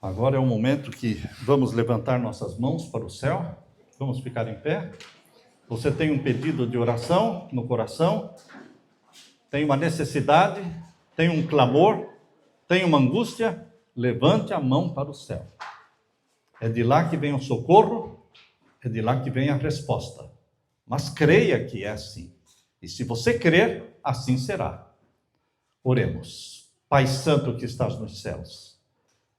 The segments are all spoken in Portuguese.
Agora é o momento que vamos levantar nossas mãos para o céu. Vamos ficar em pé. Você tem um pedido de oração no coração? Tem uma necessidade? Tem um clamor? Tem uma angústia? Levante a mão para o céu. É de lá que vem o socorro, é de lá que vem a resposta. Mas creia que é assim. E se você crer, assim será. Oremos. Pai Santo que estás nos céus,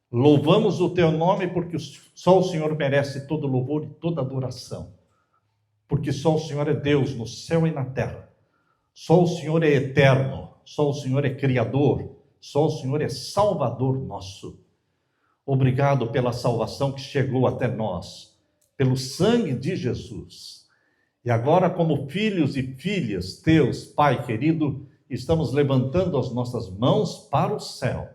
louvamos o teu nome porque só o Senhor merece todo louvor e toda adoração. Porque só o Senhor é Deus no céu e na terra. Só o Senhor é eterno, só o Senhor é criador, só o Senhor é salvador nosso. Obrigado pela salvação que chegou até nós, pelo sangue de Jesus. E agora, como filhos e filhas teus, Pai querido, estamos levantando as nossas mãos para o céu,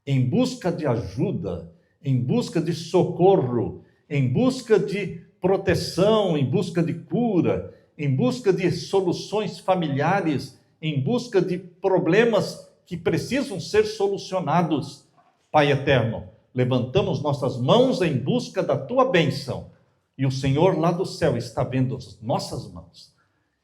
em busca de ajuda, em busca de socorro, em busca de proteção, em busca de cura, em busca de soluções familiares, em busca de problemas que precisam ser solucionados. Pai eterno, levantamos nossas mãos em busca da tua bênção, e o Senhor lá do céu está vendo as nossas mãos.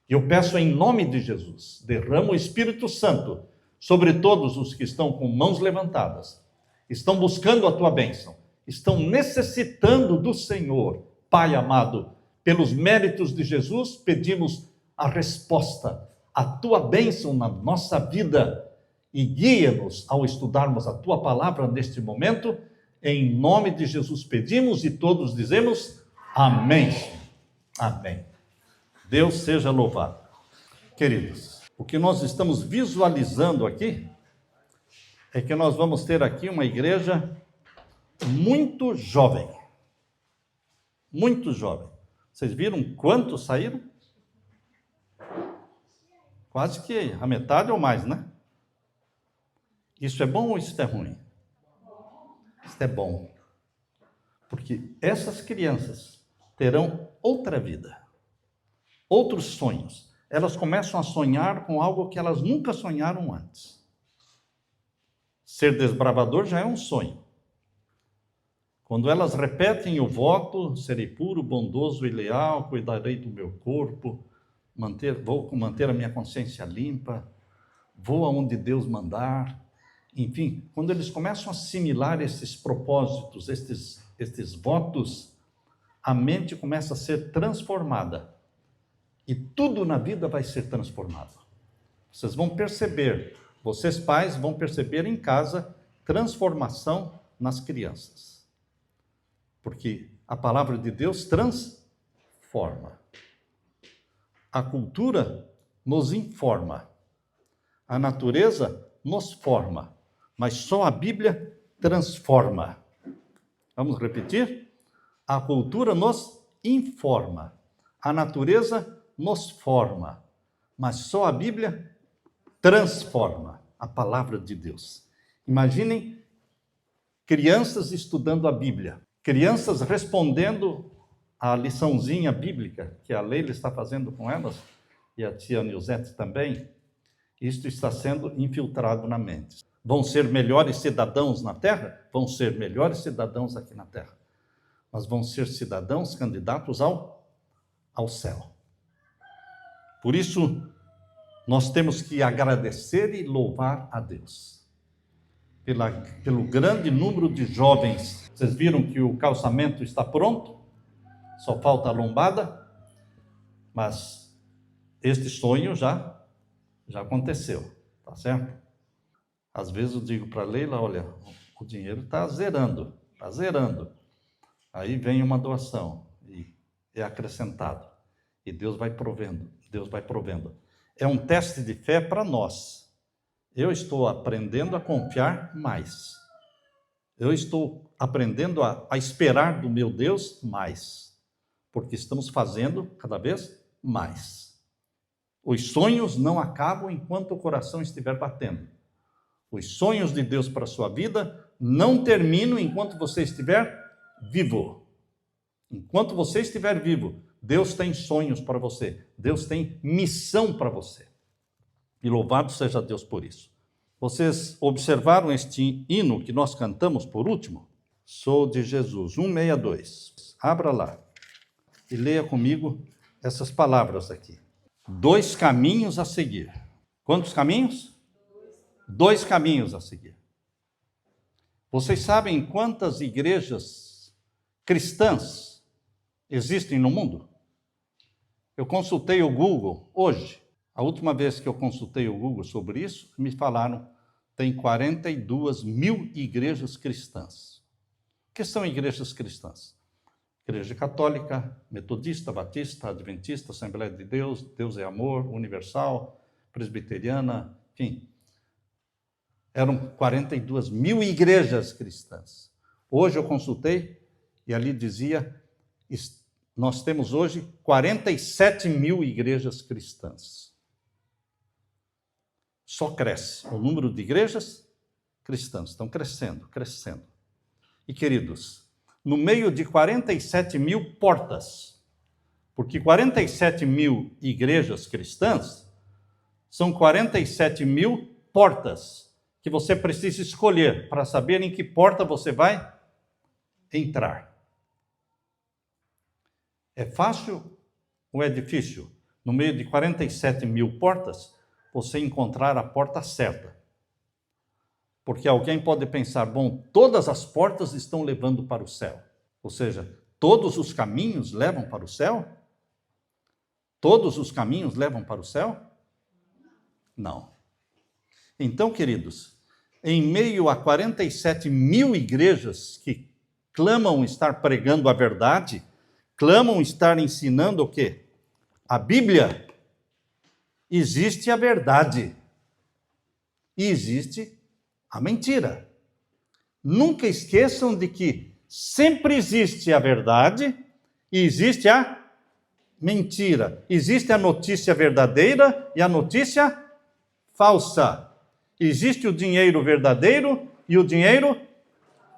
E eu peço em nome de Jesus, derrama o Espírito Santo sobre todos os que estão com mãos levantadas, estão buscando a tua bênção, estão necessitando do Senhor. Pai amado, pelos méritos de Jesus, pedimos a resposta, a tua bênção na nossa vida, e guia-nos ao estudarmos a tua palavra neste momento. Em nome de Jesus pedimos e todos dizemos amém. Amém. Deus seja louvado. Queridos, o que nós estamos visualizando aqui é que nós vamos ter aqui uma igreja muito jovem. Muito jovem. Vocês viram quantos saíram? Quase que a metade ou mais, né? Isso é bom ou isso é ruim? Isso é bom. Porque essas crianças terão outra vida, outros sonhos. Elas começam a sonhar com algo que elas nunca sonharam antes. Ser desbravador já é um sonho. Quando elas repetem o voto, serei puro, bondoso e leal, cuidarei do meu corpo, vou manter a minha consciência limpa, vou aonde Deus mandar. Enfim, quando eles começam a assimilar esses propósitos, estes votos, a mente começa a ser transformada. E tudo na vida vai ser transformado. Vocês vão perceber, vocês pais vão perceber em casa transformação nas crianças. Porque a palavra de Deus transforma. A cultura nos informa. A natureza nos forma. Mas só a Bíblia transforma. Vamos repetir? A cultura nos informa. A natureza nos forma. Mas só a Bíblia transforma. A palavra de Deus. Imaginem crianças estudando a Bíblia. Crianças respondendo a liçãozinha bíblica que a Leila está fazendo com elas, e a tia Nilzete também. Isto está sendo infiltrado na mente. Vão ser melhores cidadãos na terra? Vão ser melhores cidadãos aqui na terra. Mas vão ser cidadãos candidatos ao céu. Por isso, nós temos que agradecer e louvar a Deus. Pelo grande número de jovens. Vocês viram que o calçamento está pronto? Só falta a lombada. Mas este sonho já aconteceu, tá certo? Às vezes eu digo para a Leila, olha, o dinheiro está zerando. Aí vem uma doação e é acrescentado. E Deus vai provendo. É um teste de fé para nós. Eu estou aprendendo a confiar mais. Eu estou aprendendo a esperar do meu Deus mais. Porque estamos fazendo cada vez mais. Os sonhos não acabam enquanto o coração estiver batendo. Os sonhos de Deus para a sua vida não terminam enquanto você estiver vivo. Enquanto você estiver vivo, Deus tem sonhos para você. Deus tem missão para você. E louvado seja Deus por isso. Vocês observaram este hino que nós cantamos por último? Sou de Jesus. 162. Abra lá e leia comigo essas palavras aqui. 2 caminhos a seguir. Quantos caminhos? 2 caminhos a seguir. Vocês sabem quantas igrejas cristãs existem no mundo? Eu consultei o Google hoje. A última vez que eu consultei o Google sobre isso, me falaram tem 42 mil igrejas cristãs. O que são igrejas cristãs? Igreja Católica, Metodista, Batista, Adventista, Assembleia de Deus, Deus é Amor, Universal, Presbiteriana, enfim. Eram 42 mil igrejas cristãs. Hoje eu consultei e ali dizia, nós temos hoje 47 mil igrejas cristãs. Só cresce. O número de igrejas cristãs estão crescendo, crescendo. E queridos, no meio de 47 mil portas, porque 47 mil igrejas cristãs são 47 mil portas que você precisa escolher para saber em que porta você vai entrar. É fácil ou é difícil, no meio de 47 mil portas, você encontrar a porta certa? Porque alguém pode pensar, bom, todas as portas estão levando para o céu. Ou seja, todos os caminhos levam para o céu? Todos os caminhos levam para o céu? Não. Então, queridos, em meio a 47 mil igrejas que clamam estar pregando a verdade, clamam estar ensinando o quê? A Bíblia. Existe a verdade e existe a mentira. Nunca esqueçam de que sempre existe a verdade e existe a mentira. Existe a notícia verdadeira e a notícia falsa. Existe o dinheiro verdadeiro e o dinheiro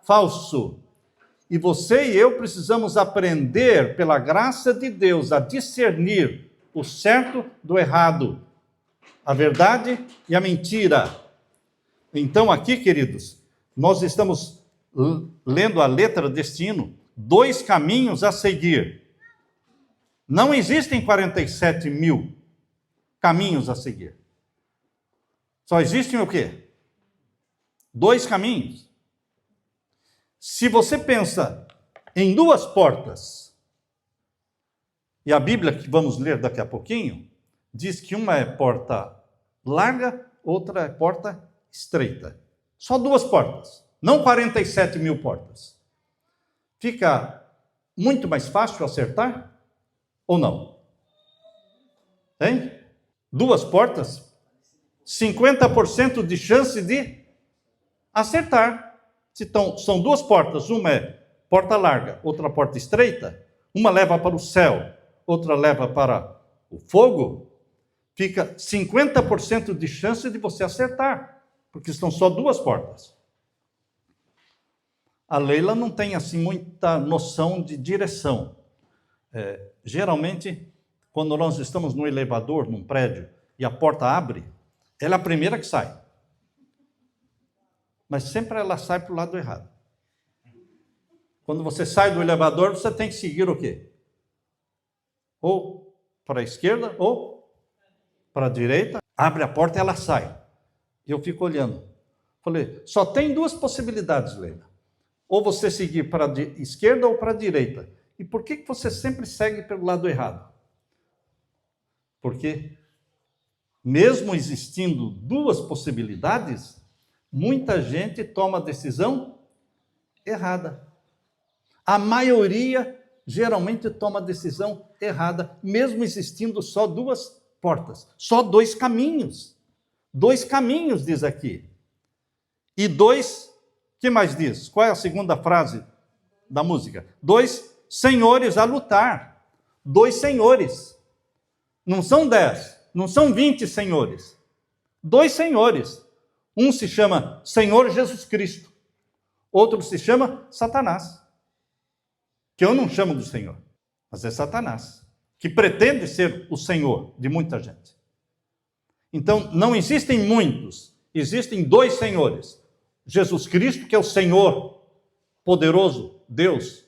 falso. E você e eu precisamos aprender, pela graça de Deus, a discernir o certo do errado, a verdade e a mentira. Então aqui, queridos, nós estamos lendo a letra deste hino, 2 caminhos a seguir. Não existem 47 mil caminhos a seguir. Só existem o quê? 2 caminhos. Se você pensa em 2 portas, e a Bíblia, que vamos ler daqui a pouquinho, diz que uma é porta larga, outra é porta estreita. Só 2 portas, não 47 mil portas. Fica muito mais fácil acertar ou não? Hein? 2 portas, 50% de chance de acertar. Então, são 2 portas, uma é porta larga, outra porta estreita, uma leva para o céu, outra leva para o fogo, fica 50% de chance de você acertar, porque são só 2 portas. A Leila não tem assim muita noção de direção. Geralmente, quando nós estamos no elevador, num prédio, e a porta abre, ela é a primeira que sai. Mas sempre ela sai para o lado errado. Quando você sai do elevador, você tem que seguir o quê? Ou para a esquerda, ou para a direita. Abre a porta e ela sai. Eu fico olhando. Falei, só tem 2 possibilidades, Leila. Ou você seguir para a esquerda ou para a direita. E por que você sempre segue pelo lado errado? Porque, mesmo existindo 2 possibilidades, muita gente toma a decisão errada. A maioria geralmente toma a decisão errada, mesmo existindo só 2 portas, só 2 caminhos. 2 caminhos, diz aqui. E 2, o que mais diz? Qual é a segunda frase da música? 2 senhores a lutar. 2 senhores. Não são 10, não são 20 senhores. 2 senhores. Um se chama Senhor Jesus Cristo. Outro se chama Satanás. Que eu não chamo do Senhor, mas é Satanás, que pretende ser o Senhor de muita gente. Então, não existem muitos, existem 2 senhores. Jesus Cristo, que é o Senhor poderoso Deus,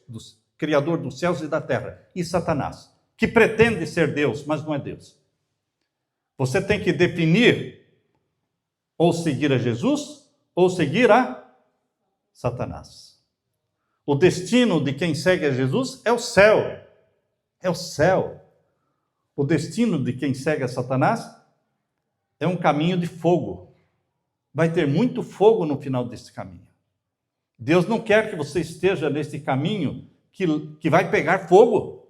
Criador dos céus e da terra, e Satanás, que pretende ser Deus, mas não é Deus. Você tem que definir ou seguir a Jesus ou seguir a Satanás. O destino de quem segue a Jesus é o céu. É o céu. O destino de quem segue a Satanás é um caminho de fogo. Vai ter muito fogo no final desse caminho. Deus não quer que você esteja nesse caminho que vai pegar fogo.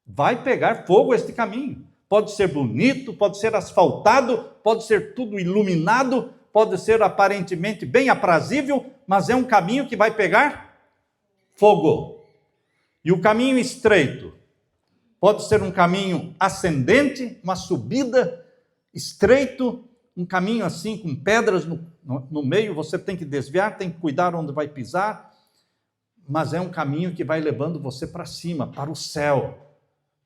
Vai pegar fogo este caminho. Pode ser bonito, pode ser asfaltado, pode ser tudo iluminado, pode ser aparentemente bem aprazível, mas é um caminho que vai pegar fogo. E o caminho estreito pode ser um caminho ascendente, uma subida, estreito, um caminho assim com pedras no meio, você tem que desviar, tem que cuidar onde vai pisar, mas é um caminho que vai levando você para cima, para o céu,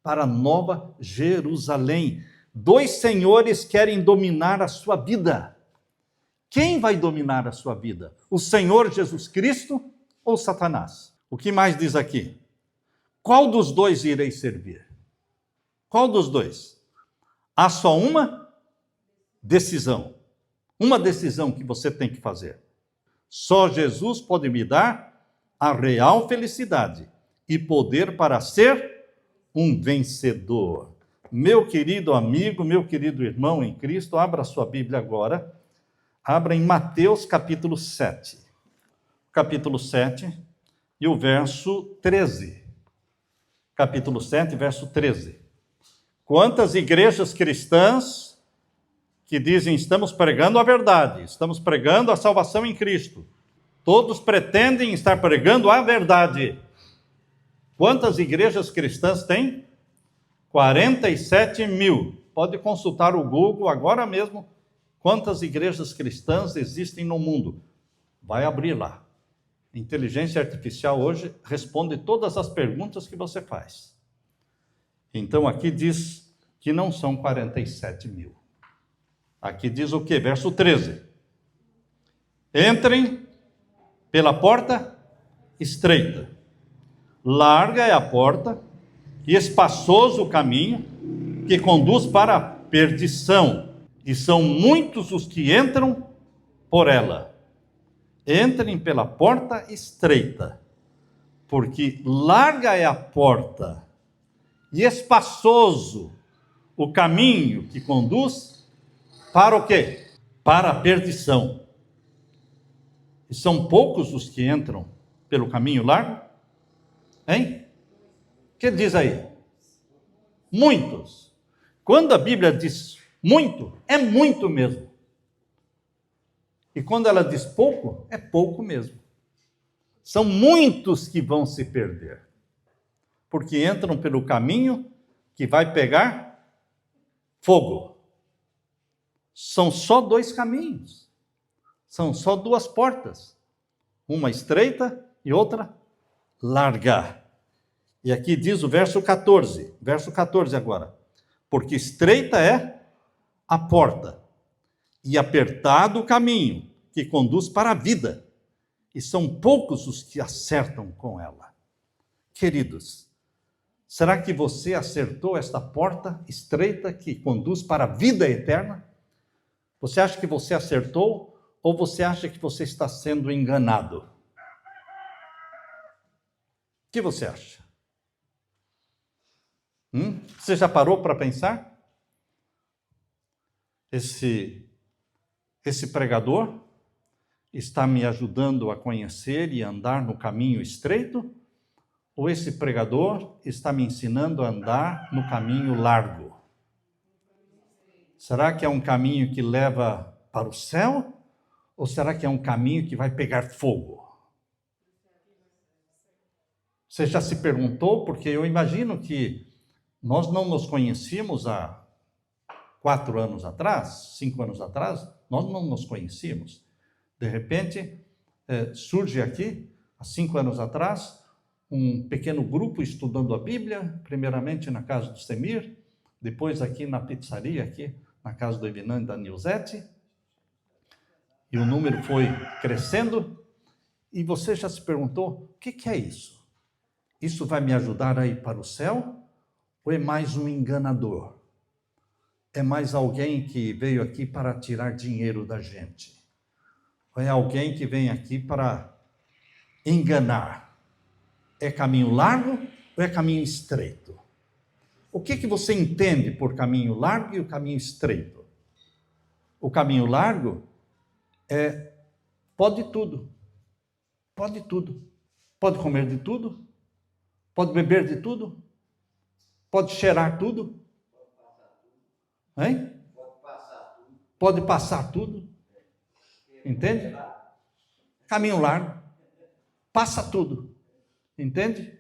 para a Nova Jerusalém. Dois senhores querem dominar a sua vida. Quem vai dominar a sua vida? O Senhor Jesus Cristo ou Satanás? O que mais diz aqui? Qual dos dois irei servir? Qual dos dois? Há só uma decisão. Uma decisão que você tem que fazer. Só Jesus pode me dar a real felicidade e poder para ser um vencedor. Meu querido amigo, meu querido irmão em Cristo, abra sua Bíblia agora. Abra em Mateus capítulo 7. Capítulo 7 e o verso 13. Capítulo 7, verso 13. Quantas igrejas cristãs que dizem, estamos pregando a verdade, estamos pregando a salvação em Cristo. Todos pretendem estar pregando a verdade. Quantas igrejas cristãs tem? 47 mil. Pode consultar o Google agora mesmo. Quantas igrejas cristãs existem no mundo? Vai abrir lá. Inteligência artificial hoje responde todas as perguntas que você faz. Então aqui diz que não são 47 mil. Aqui diz o quê? Verso 13. Entrem pela porta estreita. Larga é a porta e espaçoso o caminho que conduz para a perdição. E são muitos os que entram por ela. Entrem pela porta estreita, porque larga é a porta e espaçoso o caminho que conduz para o quê? Para a perdição. E são poucos os que entram pelo caminho largo? Hein? O que diz aí? Muitos. Quando a Bíblia diz muito, é muito mesmo. E quando ela diz pouco, é pouco mesmo. São muitos que vão se perder. Porque entram pelo caminho que vai pegar fogo. São só dois caminhos. São só duas portas. Uma estreita e outra larga. E aqui diz o verso 14. Verso 14 agora. Porque estreita é a porta e apertado o caminho que conduz para a vida, e são poucos os que acertam com ela. Queridos, será que você acertou esta porta estreita que conduz para a vida eterna? Você acha que você acertou ou você acha que você está sendo enganado? O que você acha? Você já parou para pensar? Esse pregador está me ajudando a conhecer e andar no caminho estreito? Ou esse pregador está me ensinando a andar no caminho largo? Será que é um caminho que leva para o céu? Ou será que é um caminho que vai pegar fogo? Você já se perguntou? Porque eu imagino que nós não nos conhecíamos há 4 anos atrás, 5 anos atrás, nós não nos conhecíamos. De repente, surge aqui, há 5 anos atrás, um pequeno grupo estudando a Bíblia, primeiramente na casa do Semir, depois aqui na pizzaria, aqui na casa do Evinan e da Nilzete, e o número foi crescendo, E você já se perguntou, o que é isso? Isso vai me ajudar a ir para o céu? Ou é mais um enganador? É mais alguém que veio aqui para tirar dinheiro da gente? Ou é alguém que vem aqui para enganar? É caminho largo ou é caminho estreito? O que você entende por caminho largo e o caminho estreito? O caminho largo pode tudo. Pode tudo. Pode comer de tudo. Pode beber de tudo. Pode cheirar tudo. Hein? Pode passar tudo. Entende? Caminho largo. Passa tudo. Entende?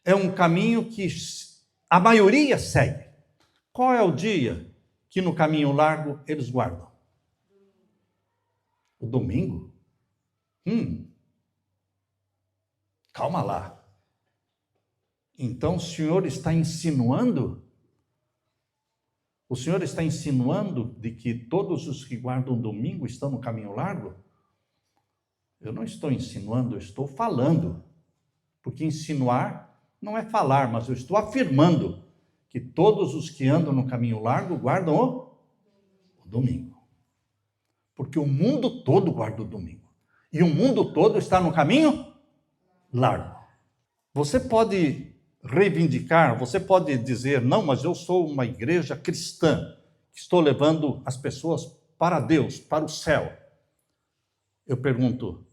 É um caminho que a maioria segue. Qual é o dia que no caminho largo eles guardam? O domingo? Calma lá. Então o Senhor está insinuando de que todos os que guardam o domingo estão no caminho largo? Eu não estou insinuando, eu estou falando. Porque insinuar não é falar, mas eu estou afirmando que todos os que andam no caminho largo guardam o domingo. Porque o mundo todo guarda o domingo. E o mundo todo está no caminho largo. Você pode reivindicar, você pode dizer, não, mas eu sou uma igreja cristã, que estou levando as pessoas para Deus, para o céu. Eu pergunto,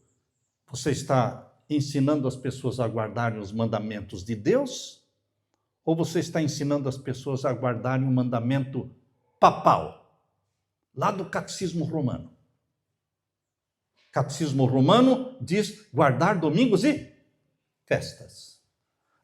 você está ensinando as pessoas a guardarem os mandamentos de Deus? Ou você está ensinando as pessoas a guardarem o mandamento papal, lá do Catecismo Romano? Catecismo Romano diz guardar domingos e festas.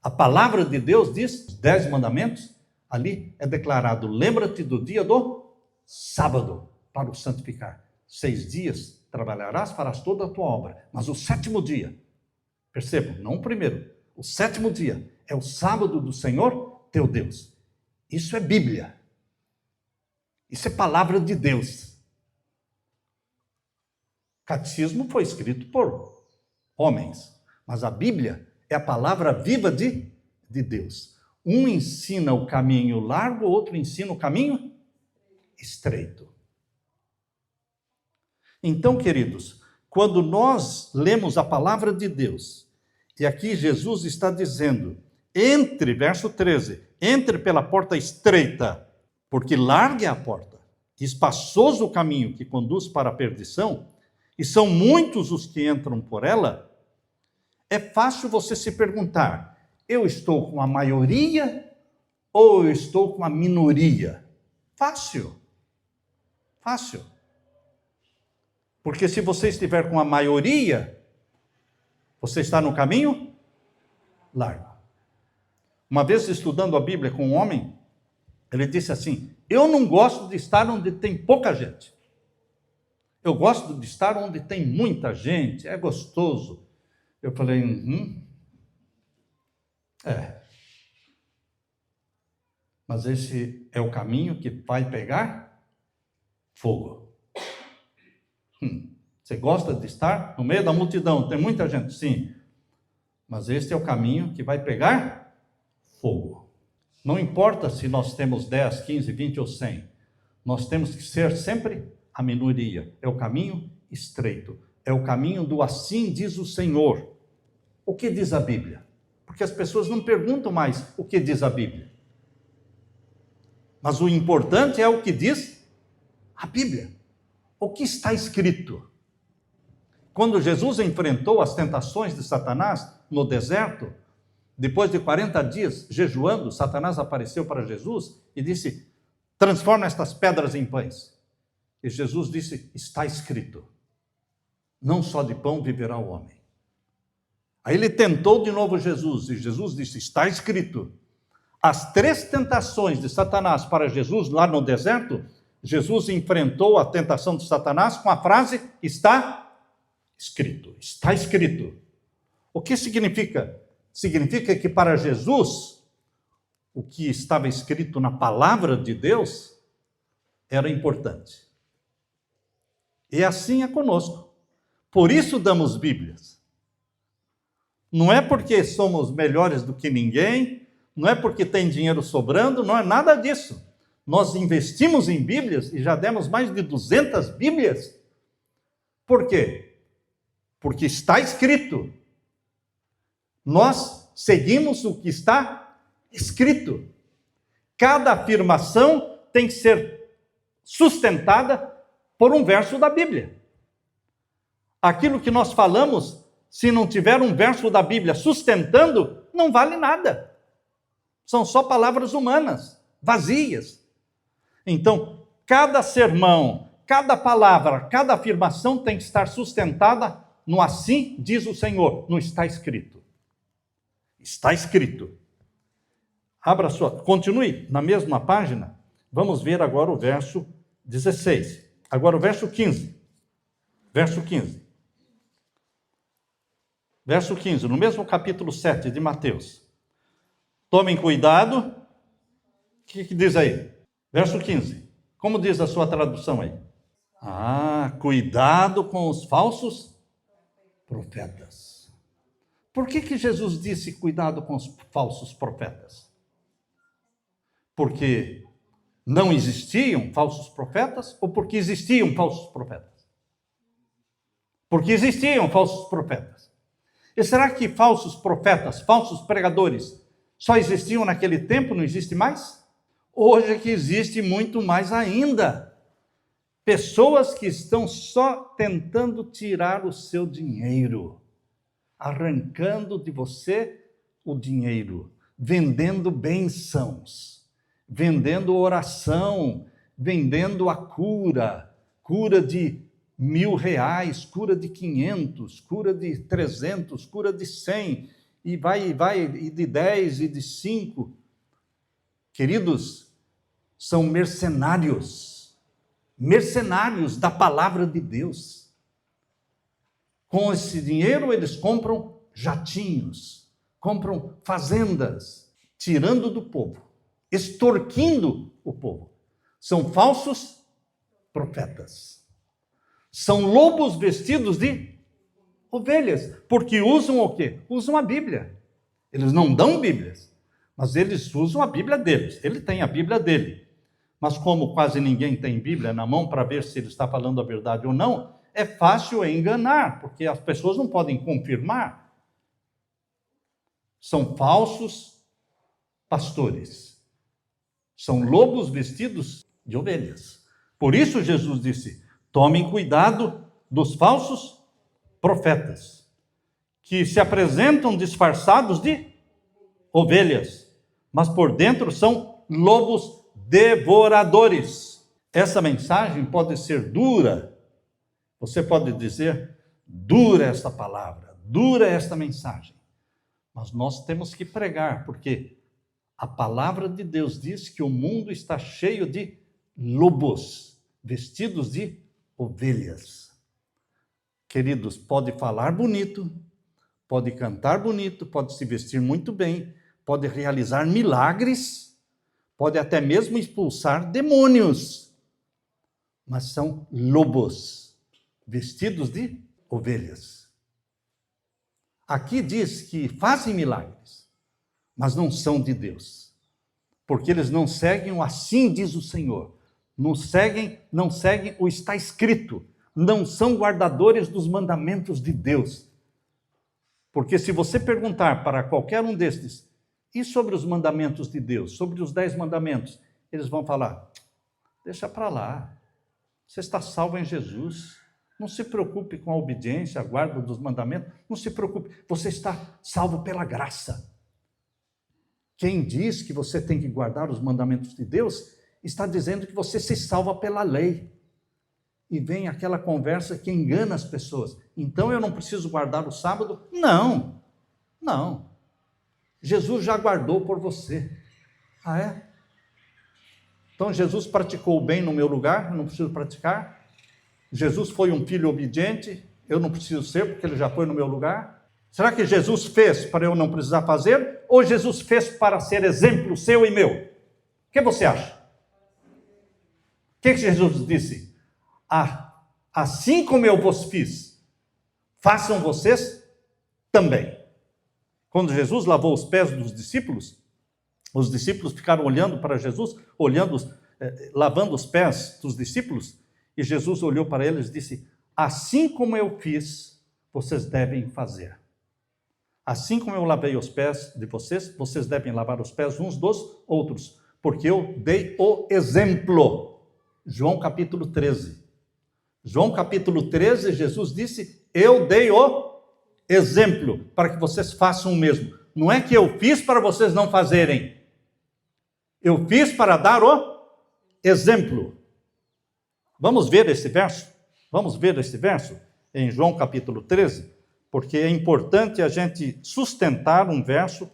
A palavra de Deus diz, os 10 mandamentos, ali é declarado, lembra-te do dia do sábado, para o santificar. 6 dias trabalharás, farás toda a tua obra, mas o 7º dia, percebam, não o primeiro, o 7º dia é o sábado do Senhor, teu Deus. Isso é Bíblia. Isso é palavra de Deus. Catecismo foi escrito por homens, mas a Bíblia é a palavra viva de Deus. Um ensina o caminho largo, o outro ensina o caminho estreito. Então, queridos, quando nós lemos a palavra de Deus, e aqui Jesus está dizendo, verso 13, entre pela porta estreita, porque larga é a porta, espaçoso o caminho que conduz para a perdição, e são muitos os que entram por ela, é fácil você se perguntar, eu estou com a maioria ou eu estou com a minoria? Fácil. Fácil. Porque se você estiver com a maioria, você está no caminho largo. Uma vez estudando a Bíblia com um homem, ele disse assim, eu não gosto de estar onde tem pouca gente. Eu gosto de estar onde tem muita gente, é gostoso. Eu falei, Mas esse é o caminho que vai pegar fogo. Você gosta de estar no meio da multidão, tem muita gente? Sim. Mas este é o caminho que vai pegar fogo. Não importa se nós temos 10, 15, 20 ou 100. Nós temos que ser sempre a minoria. É o caminho estreito. É o caminho do assim diz o Senhor. O que diz a Bíblia? Porque as pessoas não perguntam mais o que diz a Bíblia. Mas o importante é o que diz a Bíblia. O que está escrito? Quando Jesus enfrentou as tentações de Satanás no deserto, depois de 40 dias jejuando, Satanás apareceu para Jesus e disse, transforma estas pedras em pães. E Jesus disse, está escrito, não só de pão viverá o homem. Aí ele tentou de novo Jesus, e Jesus disse, está escrito. As 3 tentações de Satanás para Jesus lá no deserto, Jesus enfrentou a tentação de Satanás com a frase, está escrito, está escrito. O que significa? Significa que para Jesus, o que estava escrito na palavra de Deus era importante. E assim é conosco. Por isso damos Bíblias. Não é porque somos melhores do que ninguém, não é porque tem dinheiro sobrando, não é nada disso. Nós investimos em Bíblias e já demos mais de 200 Bíblias. Por quê? Porque está escrito. Nós seguimos o que está escrito. Cada afirmação tem que ser sustentada por um verso da Bíblia. Aquilo que nós falamos, se não tiver um verso da Bíblia sustentando, não vale nada. São só palavras humanas, vazias. Então, cada sermão, cada palavra, cada afirmação tem que estar sustentada no assim diz o Senhor, não está escrito. Está escrito. Abra sua, continue na mesma página. Vamos ver agora o verso 16. Agora o verso 15. Verso 15. Verso 15, no mesmo capítulo 7 de Mateus. Tomem cuidado. O que diz aí? Verso 15. Como diz a sua tradução aí? Cuidado com os falsos profetas. Por que Jesus disse cuidado com os falsos profetas? Porque não existiam falsos profetas ou porque existiam falsos profetas? Porque existiam falsos profetas. E será que falsos profetas, falsos pregadores, só existiam naquele tempo, não existe mais? Hoje é que existe muito mais ainda. Pessoas que estão só tentando tirar o seu dinheiro, arrancando de você o dinheiro, vendendo bênçãos, vendendo oração, vendendo a cura de R$1.000, cura de 500, cura de 300, cura de 100, e vai, e de 10, e de 5. Queridos, são mercenários da palavra de Deus. Com esse dinheiro eles compram jatinhos, compram fazendas, tirando do povo, extorquindo o povo. São falsos profetas. São lobos vestidos de ovelhas, porque usam o quê? Usam a Bíblia. Eles não dão Bíblias, mas eles usam a Bíblia deles. Ele tem a Bíblia dele. Mas como quase ninguém tem Bíblia na mão para ver se ele está falando a verdade ou não, é fácil enganar, porque as pessoas não podem confirmar. São falsos pastores. São lobos vestidos de ovelhas. Por isso Jesus disse: tomem cuidado dos falsos profetas, que se apresentam disfarçados de ovelhas, mas por dentro são lobos devoradores. Essa mensagem pode ser dura. Você pode dizer, dura esta palavra, dura esta mensagem. Mas nós temos que pregar, porque a palavra de Deus diz que o mundo está cheio de lobos, vestidos de ovelhas. Queridos, pode falar bonito, pode cantar bonito, pode se vestir muito bem, pode realizar milagres, pode até mesmo expulsar demônios, mas são lobos vestidos de ovelhas. Aqui diz que fazem milagres, mas não são de Deus, porque eles não seguem o assim diz o Senhor, não seguem o está escrito, não são guardadores dos mandamentos de Deus. Porque se você perguntar para qualquer um destes, e sobre os mandamentos de Deus, sobre os 10 mandamentos, eles vão falar, deixa para lá, você está salvo em Jesus, não se preocupe com a obediência, a guarda dos mandamentos, não se preocupe, você está salvo pela graça. Quem diz que você tem que guardar os mandamentos de Deus, está dizendo que você se salva pela lei. E vem aquela conversa que engana as pessoas. Então eu não preciso guardar o sábado? Não. Jesus já guardou por você. Ah, é? Então Jesus praticou o bem no meu lugar, eu não preciso praticar? Jesus foi um filho obediente, eu não preciso ser, porque ele já foi no meu lugar? Será que Jesus fez para eu não precisar fazer? Ou Jesus fez para ser exemplo seu e meu? O que você acha? O que Jesus disse? Assim como eu vos fiz, façam vocês também. Quando Jesus lavou os pés dos discípulos, os discípulos ficaram olhando para Jesus, lavando os pés dos discípulos, e Jesus olhou para eles e disse: assim como eu fiz, vocês devem fazer. Assim como eu lavei os pés de vocês, vocês devem lavar os pés uns dos outros, porque eu dei o exemplo. João capítulo 13. João capítulo 13, Jesus disse: eu dei o exemplo para que vocês façam o mesmo. Não é que eu fiz para vocês não fazerem. Eu fiz para dar o exemplo. Vamos ver esse verso? Vamos ver esse verso em João capítulo 13, porque é importante a gente sustentar um verso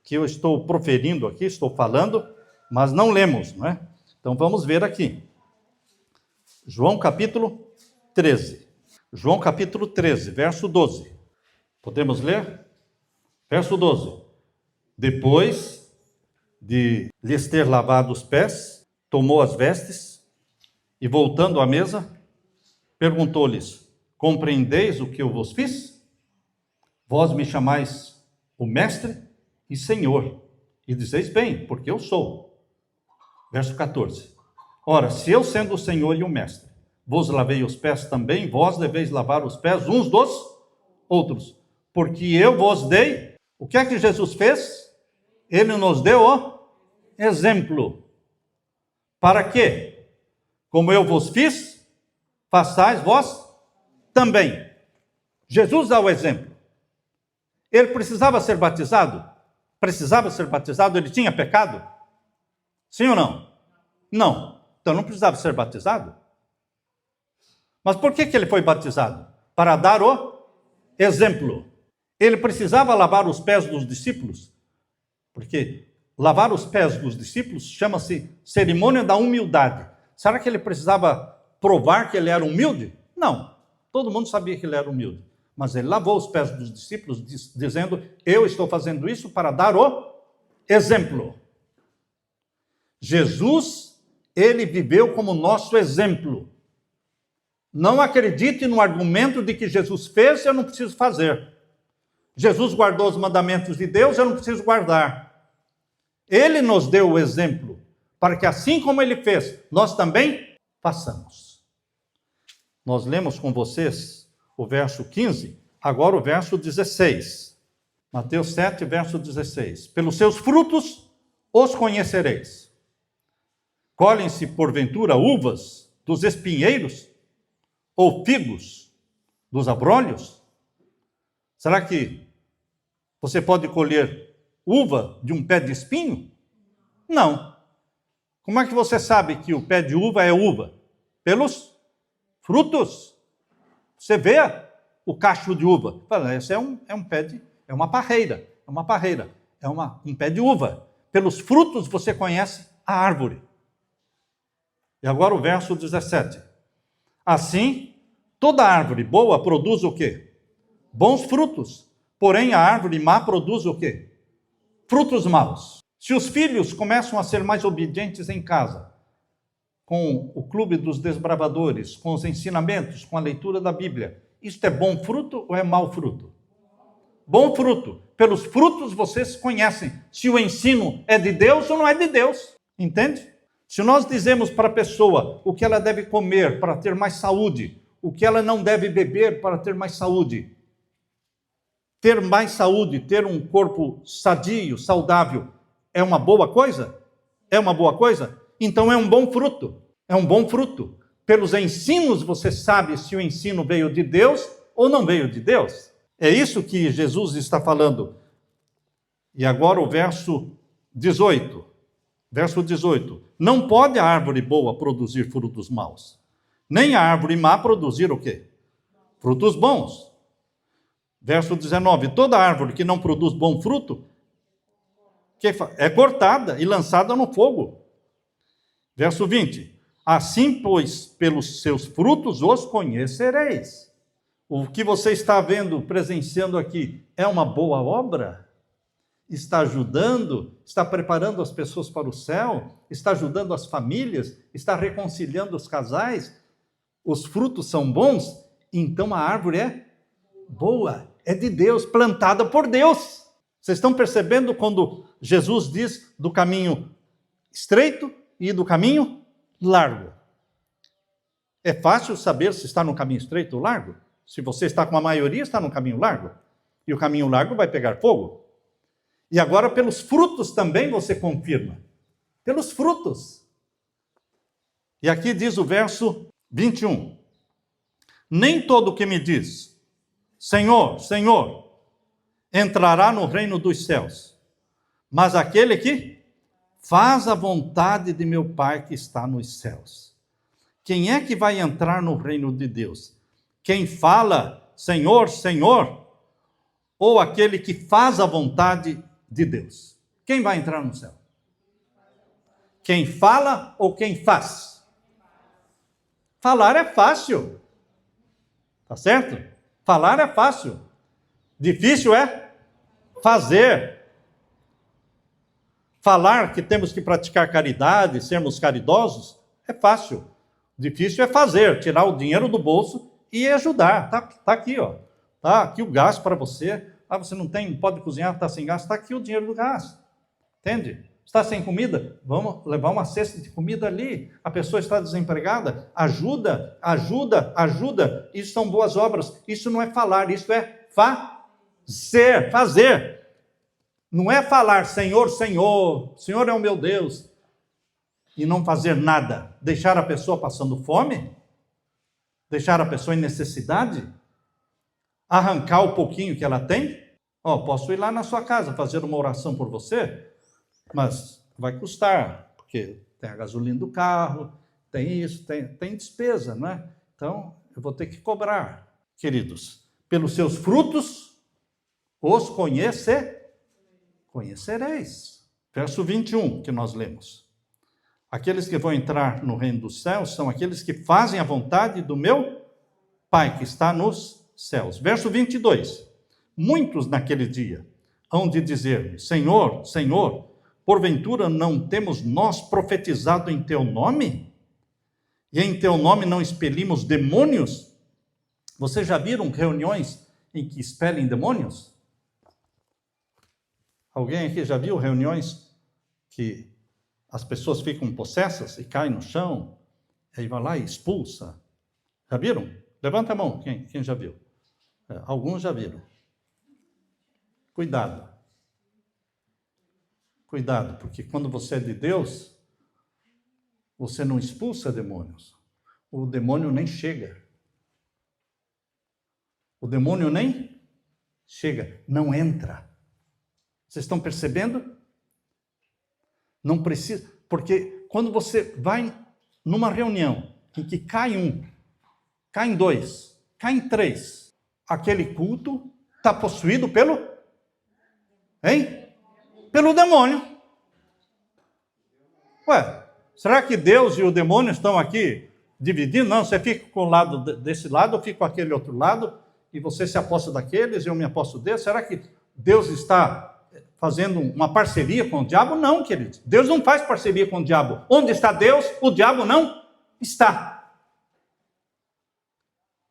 que eu estou proferindo aqui, estou falando, mas não lemos, não é? Então vamos ver aqui. João capítulo 13. João capítulo 13, verso 12. Podemos ler? Verso 12. Depois de lhes ter lavado os pés, tomou as vestes e, voltando à mesa, perguntou-lhes: compreendeis o que eu vos fiz? Vós me chamais o mestre e senhor, e dizeis bem, porque eu sou. Verso 14. Ora, se eu, sendo o senhor e o mestre, vos lavei os pés também, vós deveis lavar os pés uns dos outros, porque eu vos dei. O que é que Jesus fez? Ele nos deu o exemplo. Para quê? Como eu vos fiz, façais vós também. Jesus dá o exemplo. Ele precisava ser batizado? Precisava ser batizado? Ele tinha pecado? Sim ou não? Não. Então não precisava ser batizado. Mas por que ele foi batizado? Para dar o exemplo. Ele precisava lavar os pés dos discípulos, porque lavar os pés dos discípulos chama-se cerimônia da humildade. Será que ele precisava provar que ele era humilde? Não. Todo mundo sabia que ele era humilde. Mas ele lavou os pés dos discípulos, dizendo: eu estou fazendo isso para dar o exemplo. Jesus, ele viveu como nosso exemplo. Não acredite no argumento de que Jesus fez e eu não preciso fazer. Jesus guardou os mandamentos de Deus, eu não preciso guardar. Ele nos deu o exemplo, para que assim como ele fez, nós também façamos. Nós lemos com vocês o verso 15, agora o verso 16. Mateus 7, verso 16. Pelos seus frutos os conhecereis. Colhem-se porventura uvas dos espinheiros ou figos dos abrolhos? Será que você pode colher uva de um pé de espinho? Não. Como é que você sabe que o pé de uva é uva? Pelos frutos. Você vê o cacho de uva. Fala, esse é um pé de... é uma parreira. É um pé de uva. Pelos frutos você conhece a árvore. E agora o verso 17. Assim, toda árvore boa produz o quê? Bons frutos. Porém, a árvore má produz o quê? Frutos maus. Se os filhos começam a ser mais obedientes em casa, com o clube dos desbravadores, com os ensinamentos, com a leitura da Bíblia, isto é bom fruto ou é mau fruto? Bom fruto. Pelos frutos vocês conhecem se o ensino é de Deus ou não é de Deus. Entende? Se nós dizemos para a pessoa o que ela deve comer para ter mais saúde, o que ela não deve beber para ter mais saúde, ter um corpo sadio, saudável, é uma boa coisa? É uma boa coisa? Então é um bom fruto. É um bom fruto. Pelos ensinos você sabe se o ensino veio de Deus ou não veio de Deus. É isso que Jesus está falando. E agora o verso 18. Verso 18. Não pode a árvore boa produzir frutos maus, nem a árvore má produzir o quê? Frutos bons. Verso 19. Toda árvore que não produz bom fruto é cortada e lançada no fogo. Verso 20. Assim, pois, pelos seus frutos os conhecereis. O que você está vendo, presenciando aqui, é uma boa obra? Está ajudando? Está preparando as pessoas para o céu? Está ajudando as famílias? Está reconciliando os casais? Os frutos são bons? Então a árvore é boa, é de Deus, plantada por Deus. Vocês estão percebendo quando Jesus diz do caminho estreito e do caminho largo? É fácil saber se está no caminho estreito ou largo? Se você está com a maioria, está no caminho largo. E o caminho largo vai pegar fogo. E agora, pelos frutos também você confirma. Pelos frutos. E aqui diz o verso 21. Nem todo que me diz, Senhor, Senhor, entrará no reino dos céus, mas aquele que faz a vontade de meu Pai que está nos céus. Quem é que vai entrar no reino de Deus? Quem fala, Senhor, Senhor, ou aquele que faz a vontade de Deus? Quem vai entrar no céu? Quem fala ou quem faz? Falar é fácil. Tá certo? Falar é fácil. Difícil é fazer. Falar que temos que praticar caridade, sermos caridosos, é fácil. Difícil é fazer, tirar o dinheiro do bolso e ajudar. Tá aqui, ó. Tá aqui o gás para você. Ah, você não pode cozinhar, está sem gás. Está aqui o dinheiro do gás. Entende? Está sem comida? Vamos levar uma cesta de comida ali. A pessoa está desempregada? Ajuda, ajuda, ajuda. Isso são boas obras. Isso não é falar, isso é fazer. Fazer. Não é falar, Senhor, Senhor, Senhor é o meu Deus, e não fazer nada. Deixar a pessoa passando fome? Deixar a pessoa em necessidade? Arrancar o pouquinho que ela tem? Posso ir lá na sua casa fazer uma oração por você? Mas vai custar, porque tem a gasolina do carro, tem isso, tem despesa, não é? Então, eu vou ter que cobrar. Queridos, pelos seus frutos os conhecereis. Verso 21, que nós lemos. Aqueles que vão entrar no reino dos céus são aqueles que fazem a vontade do meu Pai que está nos céus. Verso 22. Muitos naquele dia hão de dizer-me, Senhor, Senhor, porventura não temos nós profetizado em teu nome? E em teu nome não expelimos demônios? Vocês já viram reuniões em que expelem demônios? Alguém aqui já viu reuniões que as pessoas ficam possessas e caem no chão, aí vai lá e expulsa? Já viram? Levanta a mão, quem já viu? Alguns já viram. Cuidado. Cuidado, porque quando você é de Deus, você não expulsa demônios. O demônio nem chega. O demônio nem chega, não entra. Vocês estão percebendo? Não precisa, porque quando você vai numa reunião em que cai um, caem dois, caem três, aquele culto está possuído pelo demônio. Ué, será que Deus e o demônio estão aqui dividindo? Não, você fica com o lado desse lado, eu fico com aquele outro lado, e você se aposta daqueles, eu me aposto desse. Será que Deus está fazendo uma parceria com o diabo? Não, queridos. Deus não faz parceria com o diabo. Onde está Deus, o diabo não está.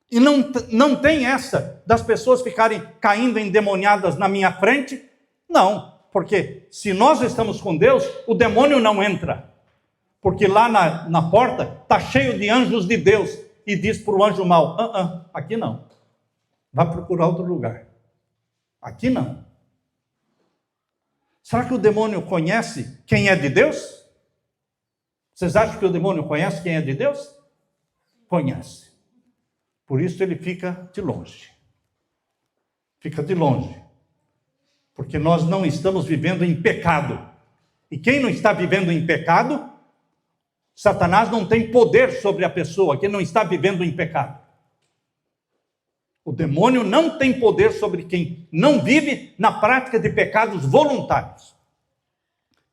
E não tem essa das pessoas ficarem caindo endemoniadas na minha frente. Não, porque se nós estamos com Deus, o demônio não entra. Porque lá na porta está cheio de anjos de Deus. E diz para o anjo mau, aqui não. Vá procurar outro lugar. Aqui não. Será que o demônio conhece quem é de Deus? Vocês acham que o demônio conhece quem é de Deus? Conhece. Por isso ele fica de longe. Fica de longe. Porque nós não estamos vivendo em pecado. E quem não está vivendo em pecado, Satanás não tem poder sobre a pessoa que não está vivendo em pecado. O demônio não tem poder sobre quem não vive na prática de pecados voluntários.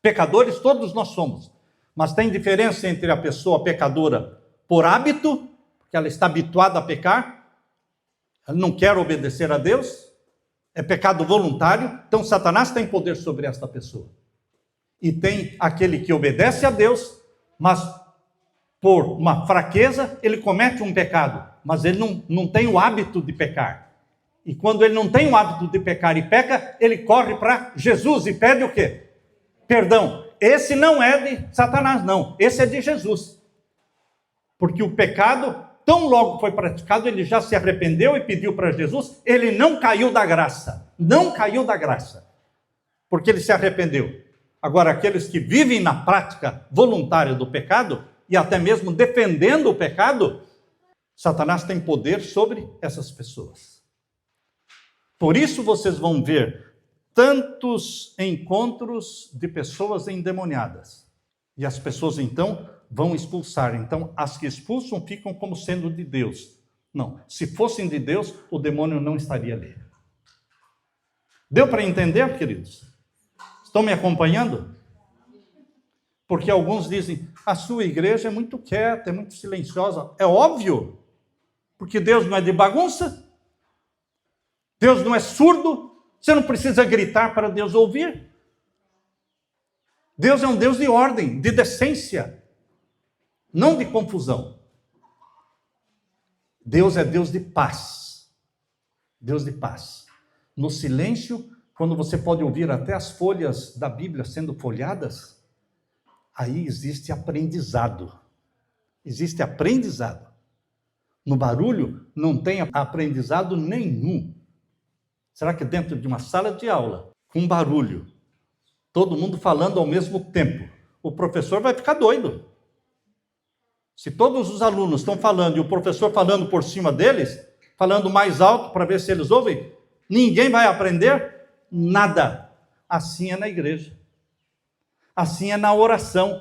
Pecadores todos nós somos, mas tem diferença entre a pessoa pecadora por hábito, porque ela está habituada a pecar, ela não quer obedecer a Deus, é pecado voluntário, então Satanás tem poder sobre esta pessoa. E tem aquele que obedece a Deus, mas por uma fraqueza ele comete um pecado, mas ele não tem o hábito de pecar. E quando ele não tem o hábito de pecar e peca, ele corre para Jesus e pede o quê? Perdão. Esse não é de Satanás, não. Esse é de Jesus. Porque o pecado, tão logo foi praticado, ele já se arrependeu e pediu para Jesus, ele não caiu da graça. Não caiu da graça. Porque ele se arrependeu. Agora, aqueles que vivem na prática voluntária do pecado, e até mesmo defendendo o pecado, Satanás tem poder sobre essas pessoas. Por isso vocês vão ver tantos encontros de pessoas endemoniadas. E as pessoas então vão expulsar. Então as que expulsam ficam como sendo de Deus. Não, se fossem de Deus, o demônio não estaria ali. Deu para entender, queridos? Estão me acompanhando? Porque alguns dizem, a sua igreja é muito quieta, é muito silenciosa. É óbvio, porque Deus não é de bagunça. Deus não é surdo, você não precisa gritar para Deus ouvir. Deus é um Deus de ordem, de decência, não de confusão. Deus é Deus de paz. Deus de paz. No silêncio, quando você pode ouvir até as folhas da Bíblia sendo folhadas, aí existe aprendizado. Existe aprendizado. No barulho, não tem aprendizado nenhum. Será que dentro de uma sala de aula, com barulho, todo mundo falando ao mesmo tempo, o professor vai ficar doido? Se todos os alunos estão falando e o professor falando por cima deles, falando mais alto para ver se eles ouvem, ninguém vai aprender nada. Assim é na igreja. Assim é na oração.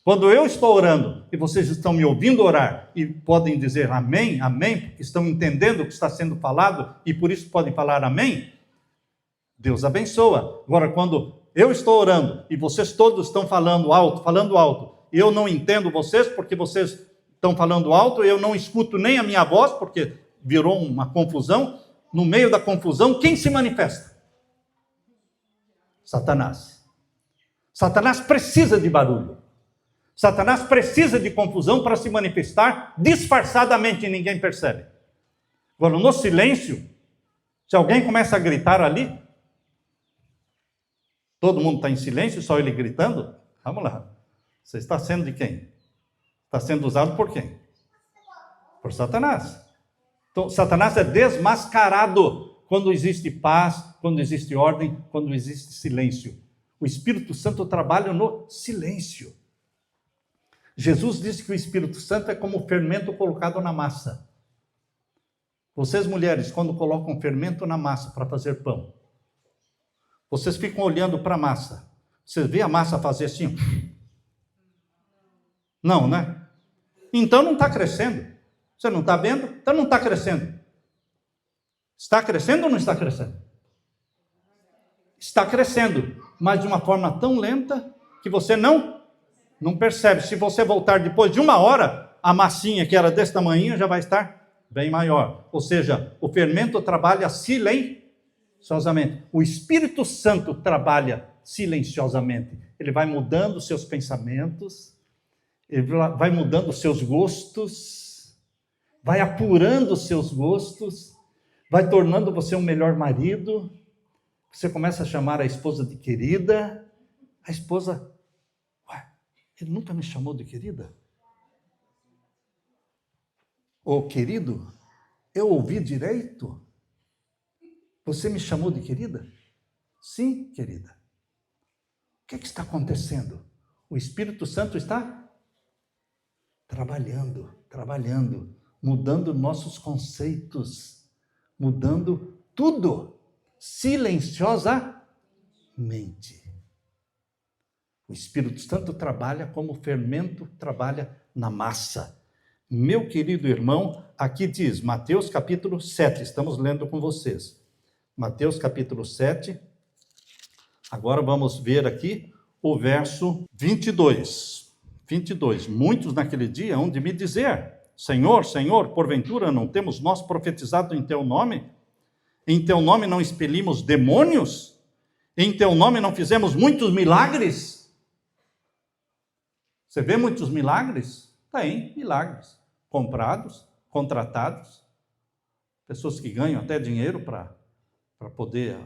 Quando eu estou orando e vocês estão me ouvindo orar e podem dizer amém, amém, porque estão entendendo o que está sendo falado e por isso podem falar amém, Deus abençoa. Agora, quando eu estou orando e vocês todos estão falando alto, e eu não entendo vocês porque vocês estão falando alto, eu não escuto nem a minha voz porque virou uma confusão, no meio da confusão, quem se manifesta? Satanás. Satanás precisa de barulho. Satanás precisa de confusão para se manifestar disfarçadamente e ninguém percebe. Agora, no silêncio, se alguém começa a gritar ali, todo mundo está em silêncio, só ele gritando, vamos lá. Você está sendo de quem? Está sendo usado por quem? Por Satanás. Então, Satanás é desmascarado quando existe paz, quando existe ordem, quando existe silêncio. O Espírito Santo trabalha no silêncio. Jesus disse que o Espírito Santo é como o fermento colocado na massa. Vocês, mulheres, quando colocam fermento na massa para fazer pão, vocês ficam olhando para a massa. Vocês veem a massa fazer assim? Não, né? Então não está crescendo. Você não está vendo? Então não está crescendo. Está crescendo ou não está crescendo? Está crescendo, mas de uma forma tão lenta que você não percebe. Se você voltar depois de 1 hora, a massinha que era desse tamanho já vai estar bem maior. Ou seja, o fermento trabalha silenciosamente. O Espírito Santo trabalha silenciosamente. Ele vai mudando os seus pensamentos, ele vai mudando os seus gostos, vai apurando os seus gostos, vai tornando você um melhor marido. Você começa a chamar a esposa de querida. A esposa... Ele nunca me chamou de querida? Ô querido, eu ouvi direito? Você me chamou de querida? Sim, querida. O que está acontecendo? O Espírito Santo está trabalhando, mudando nossos conceitos, mudando tudo, silenciosamente. O Espírito Santo trabalha como o fermento trabalha na massa. Meu querido irmão, aqui diz, Mateus capítulo 7, estamos lendo com vocês. Mateus capítulo 7, agora vamos ver aqui o verso 22. 22. Muitos naquele dia hão de me dizer, Senhor, Senhor, porventura não temos nós profetizado em teu nome? Em teu nome não expelimos demônios? Em teu nome não fizemos muitos milagres? Você vê muitos milagres? Tem milagres. Comprados, contratados. Pessoas que ganham até dinheiro para poder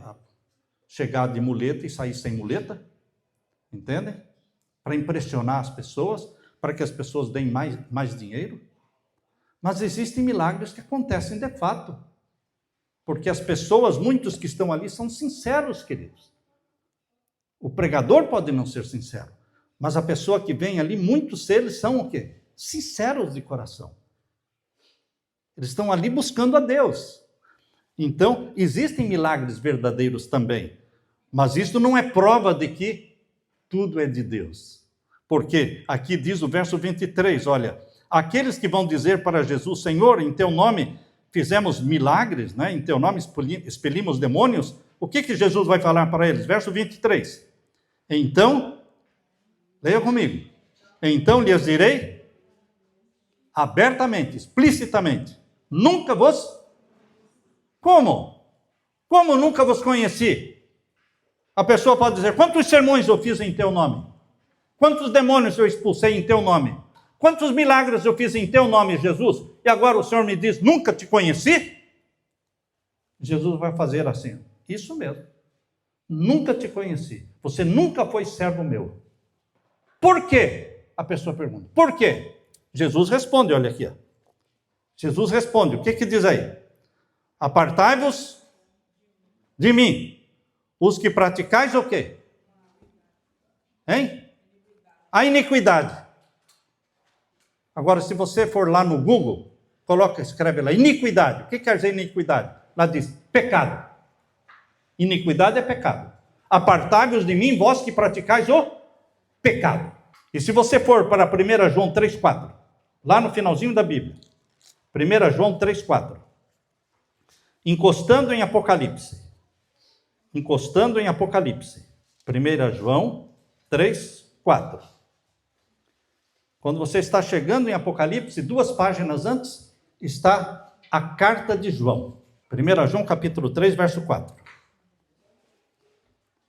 chegar de muleta e sair sem muleta. Entendem? Para impressionar as pessoas, para que as pessoas deem mais dinheiro. Mas existem milagres que acontecem de fato. Porque as pessoas, muitos que estão ali, são sinceros, queridos. O pregador pode não ser sincero, mas a pessoa que vem ali, muitos deles são o quê? Sinceros de coração. Eles estão ali buscando a Deus. Então, existem milagres verdadeiros também. Mas isso não é prova de que tudo é de Deus. Porque aqui diz o verso 23, olha, aqueles que vão dizer para Jesus, Senhor, em teu nome fizemos milagres, né? Em teu nome expelimos demônios, o que Jesus vai falar para eles? Verso 23. Então, leia comigo. Então lhes direi abertamente, explicitamente, nunca vos... Como? Como nunca vos conheci? A pessoa pode dizer, quantos sermões eu fiz em teu nome? Quantos demônios eu expulsei em teu nome? Quantos milagres eu fiz em teu nome, Jesus? E agora o Senhor me diz, nunca te conheci? Jesus vai fazer assim, isso mesmo. Nunca te conheci. Você nunca foi servo meu. Por quê? A pessoa pergunta, por quê? Jesus responde, olha aqui. Ó. Jesus responde, o que diz aí? Apartai-vos de mim, os que praticais o quê? Hein? A iniquidade. Agora, se você for lá no Google, escreve lá, iniquidade. O que quer dizer iniquidade? Lá diz, pecado. Iniquidade é pecado. Apartai-vos de mim, vós que praticais o pecado. E se você for para 1 João 3,4, lá no finalzinho da Bíblia, 1 João 3,4, encostando em Apocalipse, 1 João 3,4. Quando você está chegando em Apocalipse, 2 páginas antes, está a carta de João. 1 João capítulo 3, verso 4.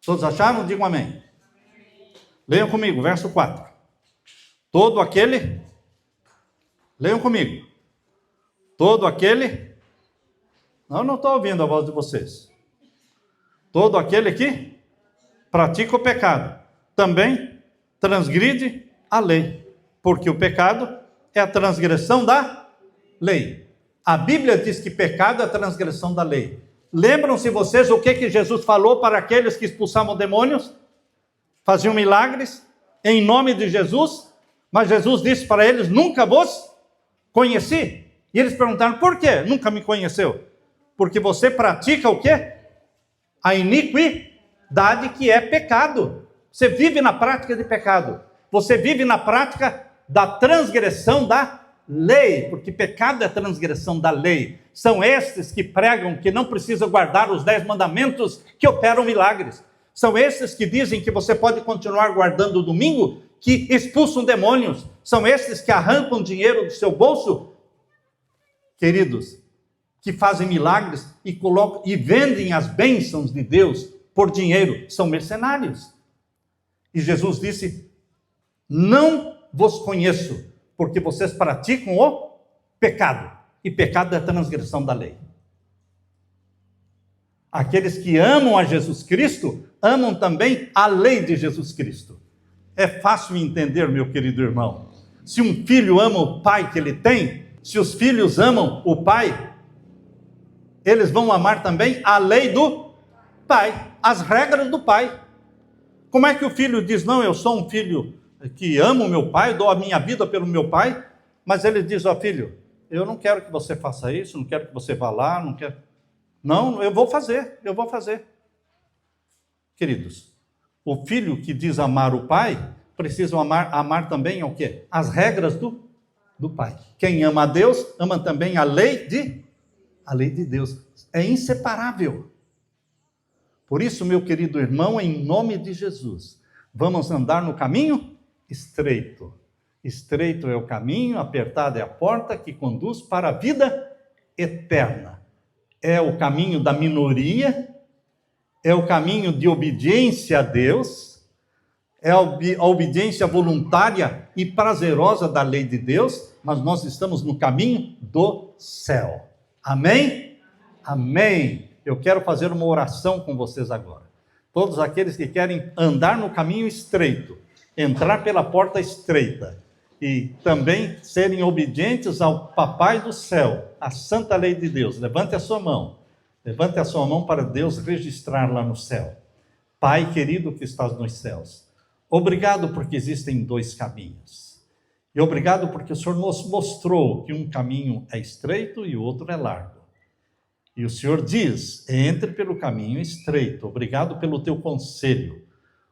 Todos acharam? Digam amém. Leiam comigo, verso 4. Todo aquele... Leiam comigo. Todo aquele... Não estou ouvindo a voz de vocês. Todo aquele que pratica o pecado também transgride a lei. Porque o pecado é a transgressão da lei. A Bíblia diz que pecado é a transgressão da lei. Lembram-se vocês o que Jesus falou para aqueles que expulsavam demônios? Faziam milagres em nome de Jesus? Mas Jesus disse para eles, nunca vos conheci. E eles perguntaram, por quê? Nunca me conheceu. Porque você pratica o quê? A iniquidade, que é pecado. Você vive na prática de pecado. Você vive na prática da transgressão da lei, porque pecado é a transgressão da lei. São estes que pregam que não precisa guardar os 10 mandamentos que operam milagres. São estes que dizem que você pode continuar guardando o domingo, que expulsam demônios. São estes que arrancam dinheiro do seu bolso, queridos, que fazem milagres e colocam e vendem as bênçãos de Deus por dinheiro. São mercenários. E Jesus disse, não vos conheço, porque vocês praticam o pecado. E pecado é a transgressão da lei. Aqueles que amam a Jesus Cristo, amam também a lei de Jesus Cristo. É fácil entender, meu querido irmão. Se um filho ama o pai que ele tem, se os filhos amam o pai, eles vão amar também a lei do pai, as regras do pai. Como é que o filho diz, não, eu sou um filho que amo o meu pai, dou a minha vida pelo meu pai, mas ele diz, ó filho, eu não quero que você faça isso, não quero que você vá lá, não quero... Não, eu vou fazer. Queridos, o filho que diz amar o pai, precisa amar também o quê? As regras do pai. Quem ama a Deus, ama também a lei de Deus. É inseparável. Por isso, meu querido irmão, em nome de Jesus, vamos andar no caminho estreito. Estreito é o caminho, apertada é a porta que conduz para a vida eterna. É o caminho da minoria, é o caminho de obediência a Deus, é a obediência voluntária e prazerosa da lei de Deus, mas nós estamos no caminho do céu. Amém? Amém. Eu quero fazer uma oração com vocês agora. Todos aqueles que querem andar no caminho estreito, entrar pela porta estreita e também serem obedientes ao Papai do céu, à santa lei de Deus. Levante a sua mão. Levante a sua mão para Deus registrar lá no céu. Pai querido que estás nos céus, obrigado porque existem dois caminhos. E obrigado porque o Senhor nos mostrou que um caminho é estreito e o outro é largo. E o Senhor diz, entre pelo caminho estreito. Obrigado pelo teu conselho.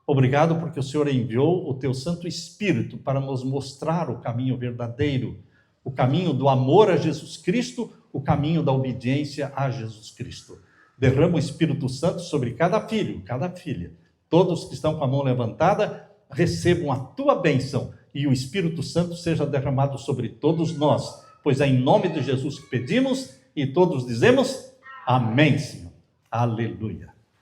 Obrigado porque o Senhor enviou o teu Santo Espírito para nos mostrar o caminho verdadeiro, o caminho do amor a Jesus Cristo, o caminho da obediência a Jesus Cristo. Derrama o Espírito Santo sobre cada filho, cada filha. Todos que estão com a mão levantada, recebam a tua bênção e o Espírito Santo seja derramado sobre todos nós, pois é em nome de Jesus que pedimos e todos dizemos amém, Senhor. Aleluia.